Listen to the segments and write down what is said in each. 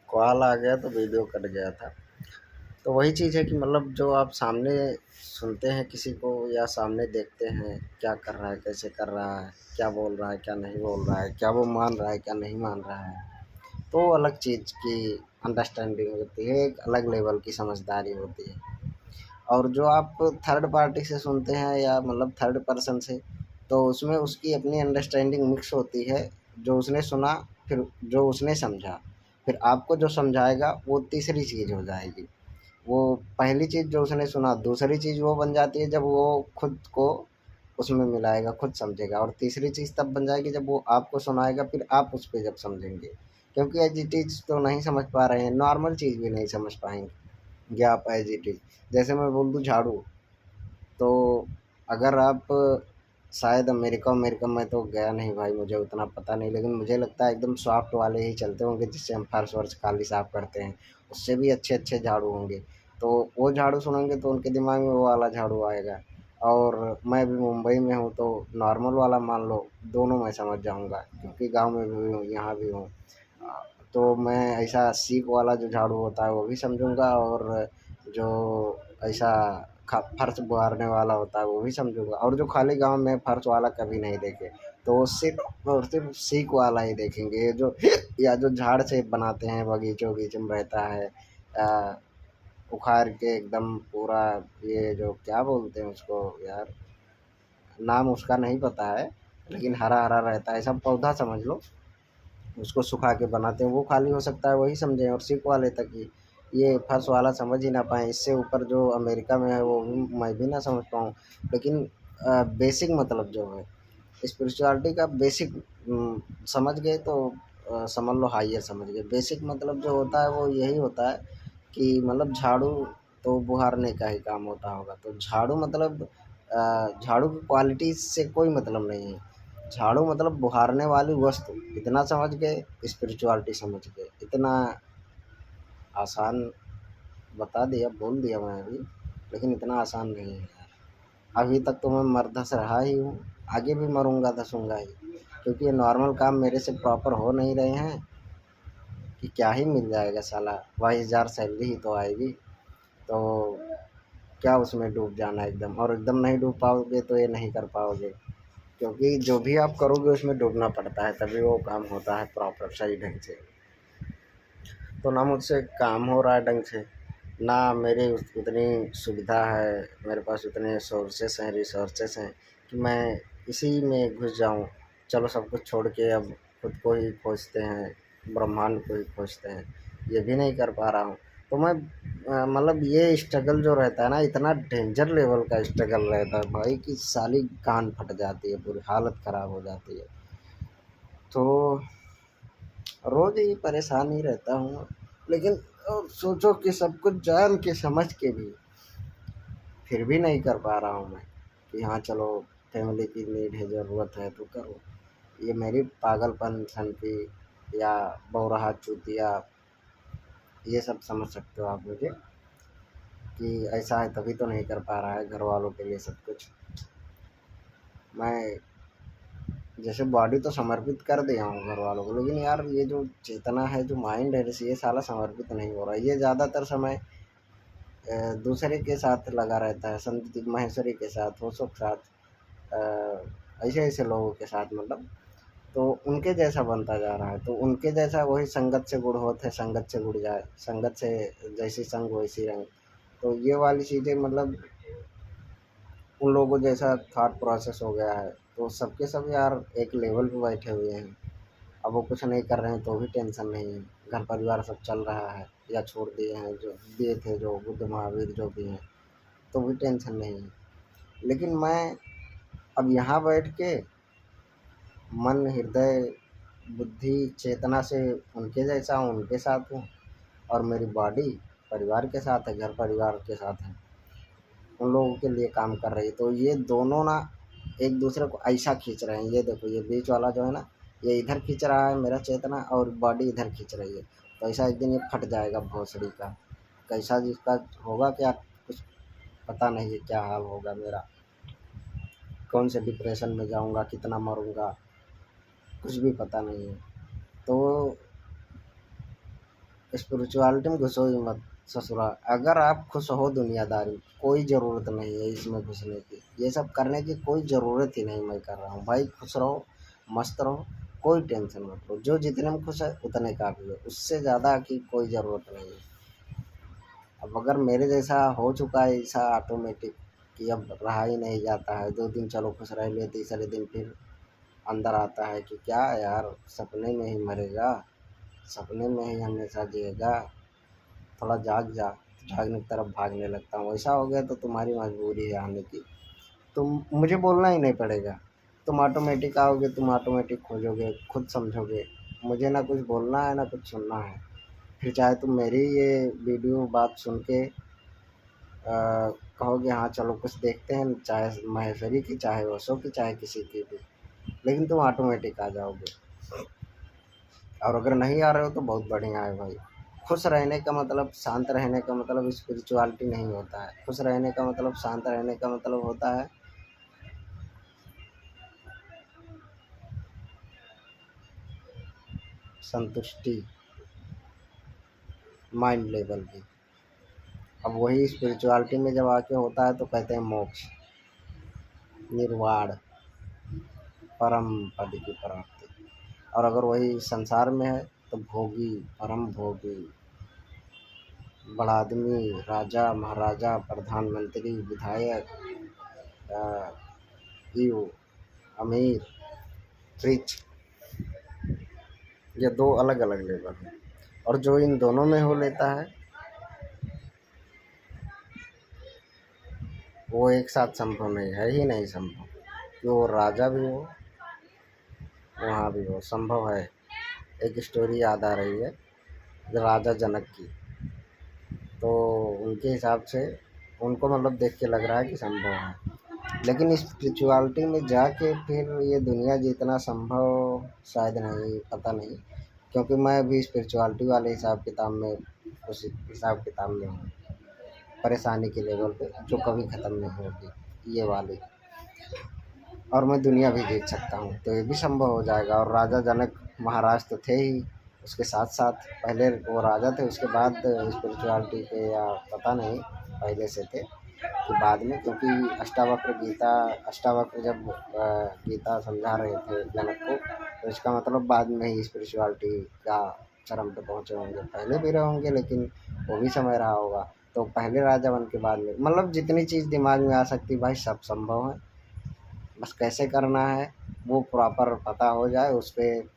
Call आ गया तो video cut गया था। तो वही चीज़ है कि मतलब जो आप सामने सुनते हैं किसी को या सामने देखते हैं क्या कर रहा है, कैसे कर रहा है, क्या बोल रहा है, क्या नहीं बोल रहा है, क्या वो मान रहा है, क्या नहीं मान रहा है, तो अलग चीज़ की अंडरस्टैंडिंग होती है, एक अलग लेवल की समझदारी होती है। और जो आप थर्ड पार्टी से सुनते हैं या मतलब थर्ड पर्सन से, तो उसमें उसकी अपनी अंडरस्टैंडिंग मिक्स होती है। जो उसने सुना, फिर जो उसने समझा, फिर आपको जो समझाएगा वो तीसरी चीज़ हो जाएगी। वो पहली चीज़ जो उसने सुना दूसरी चीज़ वो बन जाती है जब वो खुद को उसमें मिलाएगा, खुद समझेगा। और तीसरी चीज़ तब बन जाएगी जब वो आपको सुनाएगा, फिर आप उस पे जब समझेंगे। क्योंकि एज इट इज़ तो नहीं समझ पा रहे हैं, नॉर्मल चीज़ भी नहीं समझ पाएंगे या आप एज इट इज़। जैसे मैं बोल दूँ झाड़ू, तो अगर आप शायद अमेरिका अमेरिका में तो गया नहीं भाई, मुझे उतना पता नहीं, लेकिन मुझे लगता है एकदम सॉफ्ट वाले ही चलते होंगे जिससे हम फर्श वर्श काली साफ करते हैं। उससे भी अच्छे अच्छे झाड़ू होंगे। तो वो झाड़ू सुनेंगे तो उनके दिमाग में वो वाला झाड़ू आएगा। और मैं भी मुंबई में हूँ तो नॉर्मल वाला मान लो, दोनों मैं समझ जाऊँगा क्योंकि गांव में भी हूँ, यहाँ भी हूँ। तो मैं ऐसा सीक वाला जो झाड़ू होता है वो भी समझूंगा, और जो ऐसा फर्श बुहारने वाला होता है वो भी समझूंगा। और जो खाली गांव में फर्श वाला कभी नहीं देखे, तो वो सिर्फ और सिर्फ सीक वाला ही देखेंगे। ये जो या जो झाड़ से बनाते हैं, बगीचों बगीचे में रहता है, उखाड़ के एकदम पूरा, ये जो क्या बोलते हैं उसको यार, नाम उसका नहीं पता है, लेकिन हरा हरा रहता है, सब पौधा समझ लो। उसको सुखा के बनाते हैं, वो खाली हो सकता है वही समझें, और सीख वाले तक ही ये फर्श वाला समझ ही ना पाएँ। इससे ऊपर जो अमेरिका में है वो भी मैं भी ना समझ पाऊँ। लेकिन बेसिक मतलब जो है स्पिरिचुअलिटी का बेसिक समझ गए तो समझ लो हाइयर समझ गए। बेसिक मतलब जो होता है वो यही होता है कि मतलब झाड़ू तो बुहारने का ही काम होता होगा, तो झाड़ू मतलब झाड़ू की क्वालिटी से कोई मतलब नहीं है। झाड़ू मतलब बुहारने वाली वस्तु, इतना समझ गए। स्पिरिचुअलिटी समझ गए, इतना आसान बता दिया, बोल दिया मैं अभी, लेकिन इतना आसान नहीं है यार। अभी तक तो मैं मरधस रहा ही हूँ, आगे भी मरूंगा धसूंगा ही, क्योंकि ये नॉर्मल काम मेरे से प्रॉपर हो नहीं रहे हैं। कि क्या ही मिल जाएगा साला, 22,000 सैलरी ही तो आएगी। तो क्या उसमें डूब जाना एकदम, और एकदम नहीं डूब पाओगे तो ये नहीं कर पाओगे। क्योंकि जो भी आप करोगे उसमें डूबना पड़ता है, तभी वो काम होता है प्रॉपर सही ढंग से। तो ना मुझसे काम हो रहा है ढंग से, ना मेरी उतनी सुविधा है, मेरे पास उतने सोर्सेस हैं, रिसोर्सेस हैं कि मैं इसी में घुस जाऊं। चलो सब कुछ छोड़ के अब खुद को ही खोजते हैं, ब्रह्मांड को ही खोजते हैं, ये भी नहीं कर पा रहा हूँ। तो मैं मतलब ये स्ट्रगल जो रहता है ना, इतना डेंजर लेवल का स्ट्रगल रहता है भाई कि साली कान फट जाती है, पूरी हालत ख़राब हो जाती है। तो रोज़ ही परेशान ही रहता हूँ। लेकिन सोचो कि सब कुछ जान के समझ के भी फिर भी नहीं कर पा रहा हूँ मैं कि हाँ चलो फैमिली की नीड है, ज़रूरत है तो करो। ये मेरी पागलपन सन की या बौराहा चूतिया, ये सब समझ सकते हो आप मुझे, कि ऐसा है तभी तो नहीं कर पा रहा है घर वालों के लिए सब कुछ। मैं जैसे बॉडी तो समर्पित कर दिया हूँ घर वालों को, लेकिन यार ये जो चेतना है, जो माइंड है, ये साला समर्पित नहीं हो रहा है। ये ज़्यादातर समय दूसरे के साथ लगा रहता है, संत महेश्वरी के साथ, होशो के साथ, ऐसे ऐसे लोगों के साथ मतलब। तो उनके जैसा बनता जा रहा है, तो उनके जैसा वही संगत से गुण होते, संगत से गुड़ जाए, संगत से जैसी संग वैसी रंग। तो ये वाली चीज़ें मतलब उन लोगों जैसा थॉट प्रोसेस हो गया है। तो सबके सब यार एक लेवल पे बैठे हुए हैं। अब वो कुछ नहीं कर रहे हैं तो भी टेंशन नहीं है, घर परिवार सब चल रहा है, या छोड़ दिए हैं जो दिए थे, जो बुद्ध महावीर जो भी हैं, तो भी टेंशन नहीं है। लेकिन मैं अब यहाँ बैठ के मन हृदय बुद्धि चेतना से उनके जैसा हूँ, उनके साथ हूँ, और मेरी बॉडी परिवार के साथ है, घर परिवार के साथ है, उन लोगों के लिए काम कर रही है। तो ये दोनों ना एक दूसरे को ऐसा खींच रहे हैं। ये देखो ये बीच वाला जो है ना, ये इधर खींच रहा है मेरा चेतना, और बॉडी इधर खींच रही है। तो ऐसा एक दिन ये फट जाएगा भोसड़ी का, कैसा जिसका होगा क्या, कुछ पता नहीं है क्या हाल होगा मेरा, कौन से डिप्रेशन में जाऊंगा, कितना मरूंगा, कुछ भी पता नहीं है। तो स्पिरिचुअलिटी में घुसो ही मत ससुरा। अगर आप खुश हो दुनियादारी, कोई ज़रूरत नहीं है इसमें घुसने की, ये सब करने की कोई ज़रूरत ही नहीं। मैं कर रहा हूँ भाई, खुश रहो, मस्त रहो, कोई टेंशन मत लो। जो जितने में खुश है उतने काफ़ी है, उससे ज़्यादा की कोई ज़रूरत नहीं है। अब अगर मेरे जैसा हो चुका है ऐसा ऑटोमेटिक कि अब रहा ही नहीं जाता है, 2 दिन चलो खुश रह लिया, तीसरे दिन फिर अंदर आता है कि क्या यार, सपने में ही मरेगा, सपने में ही हमेशा जिएगा, थोड़ा जाग जा। जागने की तरफ भागने लगता हूँ। ऐसा हो गया तो तुम्हारी मजबूरी है आने की, तुम मुझे बोलना ही नहीं पड़ेगा, तुम ऑटोमेटिक आओगे, तुम ऑटोमेटिक खोजोगे, खुद समझोगे। मुझे ना कुछ बोलना है ना कुछ सुनना है। फिर चाहे तुम मेरी ये वीडियो बात सुन के कहोगे हाँ चलो कुछ देखते हैं, चाहे महेश्वरी की, चाहे ओशो की, चाहे किसी की भी, लेकिन तुम ऑटोमेटिक आ जाओगे। और अगर नहीं आ रहे हो तो बहुत बढ़िया है भाई। खुश रहने का मतलब, शांत रहने का मतलब स्पिरिचुअलिटी नहीं होता है। खुश रहने का मतलब, शांत रहने का मतलब होता है संतुष्टि, माइंड लेवल की। अब वही स्पिरिचुअलिटी में जब आके होता है तो कहते हैं मोक्ष, निर्वाण, परम पद की प्राप्ति। और अगर वही संसार में है तो भोगी, परम भोगी, बड़ा आदमी, राजा महाराजा, प्रधानमंत्री, विधायक, ईव, अमीर, रिच, ये 2 अलग अलग लेवल हैं। और जो इन दोनों में हो लेता है वो एक साथ संभव नहीं है, ही नहीं संभव कि वो राजा भी हो वहाँ भी हो, संभव है। एक स्टोरी याद आ रही है राजा जनक की, तो उनके हिसाब से उनको मतलब देख के लग रहा है कि संभव है, लेकिन स्पिरिचुअलिटी में जाके फिर ये दुनिया जितना संभव शायद नहीं, पता नहीं। क्योंकि मैं अभी स्पिरिचुअलिटी वाले हिसाब किताब में, उस हिसाब किताब में हूँ, परेशानी के लेवल पे जो कभी ख़त्म नहीं होगी ये वाली। और मैं दुनिया भी जीत सकता हूँ तो ये भी संभव हो जाएगा। और राजा जनक महाराज तो थे ही, उसके साथ साथ पहले वो राजा थे, उसके बाद स्पिरिचुअलिटी के, या पता नहीं पहले से थे कि बाद में, क्योंकि अष्टावक्र जब गीता समझा रहे थे जनक को, तो इसका मतलब बाद में ही स्पिरिचुअलिटी का चरम पे पहुँचे होंगे। पहले भी रहे होंगे लेकिन वो भी समय रहा होगा। तो पहले राजा बन के बाद में, मतलब जितनी चीज़ दिमाग में आ सकती भाई सब संभव है। बस कैसे करना है वो प्रॉपर पता हो जाए, उस पर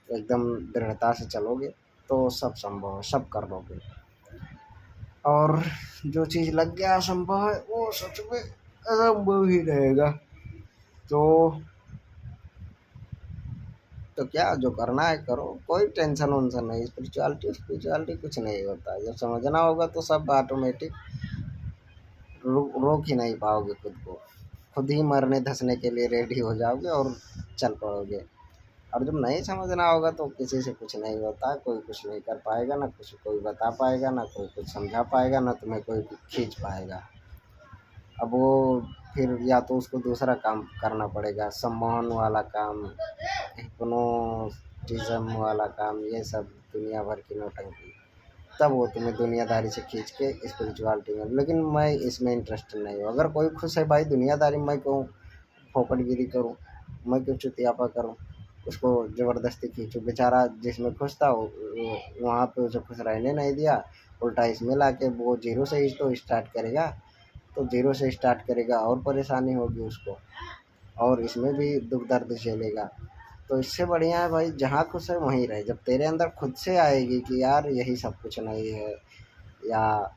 एकदम दृढ़ता से चलोगे तो सब संभव है, सब कर लोगे। और जो चीज़ लग गया असंभव है वो सच में असंभव ही रहेगा। तो क्या, जो करना है करो, कोई टेंशन वंशन नहीं। स्पिरिचुअलिटी कुछ नहीं होता, जब समझना होगा तो सब ऑटोमेटिक, रोक ही नहीं पाओगे खुद को, खुद ही मरने धंसने के लिए रेडी हो जाओगे और चल पड़ोगे। और जब नहीं समझना होगा तो किसी से कुछ नहीं होता, कोई कुछ नहीं कर पाएगा, ना कुछ कोई बता पाएगा, ना कोई कुछ समझा पाएगा, ना तुम्हें कोई खींच पाएगा। अब वो फिर या तो उसको दूसरा काम करना पड़ेगा, सम्मोहन वाला काम, हिप्नोटिज्म वाला काम, ये सब दुनिया भर की नौटंकी, तब वो तुम्हें दुनियादारी से खींच के स्पिरिचुअलिटी में। लेकिन मैं इसमें इंटरेस्टेड नहीं हूँ। अगर कोई खुश है भाई दुनियादारी में, मैं क्यों फोपटगिरी करूँ, मैं क्यों चुतियापा करूँ, उसको ज़बरदस्ती खींचूँ। बेचारा जिसमें खुश था वहाँ पे उसे खुश रहने नहीं दिया, उल्टा इसमें ला के वो जीरो से ही तो स्टार्ट करेगा, तो जीरो से स्टार्ट करेगा और परेशानी होगी उसको, और इसमें भी दुख दर्द झेलेगा। तो इससे बढ़िया है भाई जहाँ खुश है वहीं रहे। जब तेरे अंदर खुद से आएगी कि यार यही सब कुछ नहीं है, या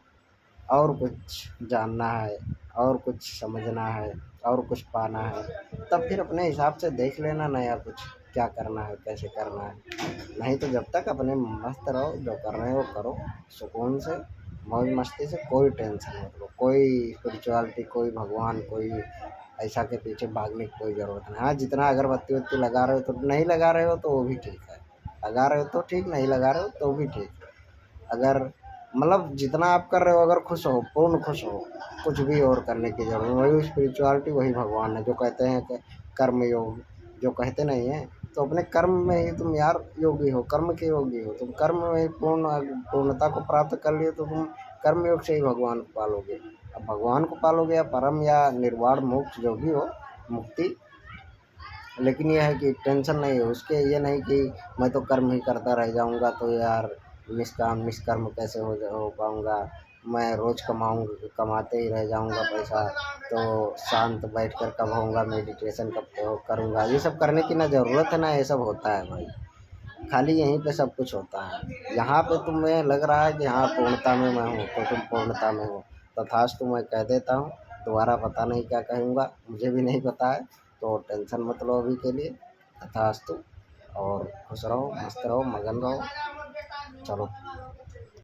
और कुछ जानना है, और कुछ समझना है, और कुछ पाना है, तब फिर अपने हिसाब से देख लेना नया कुछ, क्या करना है कैसे करना है। नहीं तो जब तक अपने मस्त रहो, जो कर रहे हो करो सुकून से, मौज मस्ती से, कोई टेंशन मत लो, कोई स्पिरिचुअलिटी, कोई भगवान, कोई ऐसा के पीछे भागने की कोई ज़रूरत नहीं। हाँ, जितना अगरबत्ती वत्ती लगा रहे हो तो, नहीं लगा रहे हो तो वो भी ठीक है, लगा रहे हो तो ठीक, नहीं लगा रहे हो तो भी ठीक। अगर मतलब जितना आप कर रहे हो, अगर खुश हो, पूर्ण खुश हो, कुछ भी और करने की ज़रूरत, वही स्पिरिचुअलिटी, वही भगवान है। जो कहते हैं कि कर्म योग, जो कहते नहीं हैं, तो अपने कर्म में ही तुम यार योगी हो, कर्म के योगी हो तुम। कर्म में ही पूर्णता को प्राप्त कर लिए तो तुम कर्म योग से ही भगवान को पालोगे। अब भगवान को पालोगे या परम या निर्वाण मोक्ष जो भी हो, मुक्ति। लेकिन यह है कि टेंशन नहीं है उसके, ये नहीं कि मैं तो कर्म ही करता रह जाऊंगा तो यार निष्कर्म कैसे हो पाऊंगा, मैं रोज़ कमाते ही रह जाऊंगा पैसा, तो शांत बैठकर कब होऊंगा, मेडिटेशन कब करूंगा। ये सब करने की ना ज़रूरत है ना ये सब होता है भाई। खाली यहीं पे सब कुछ होता है। यहाँ पे तुम्हें लग रहा है कि हाँ पूर्णता में मैं हूँ, तो तुम पूर्णता में हो। तथास्तु मैं कह देता हूँ। दोबारा पता नहीं क्या कहूँगा, मुझे भी नहीं पता है। तो टेंशन मत लो अभी के लिए। तथास्तु। और खुश रहो, मस्त रहो, मगन रहो। चलो।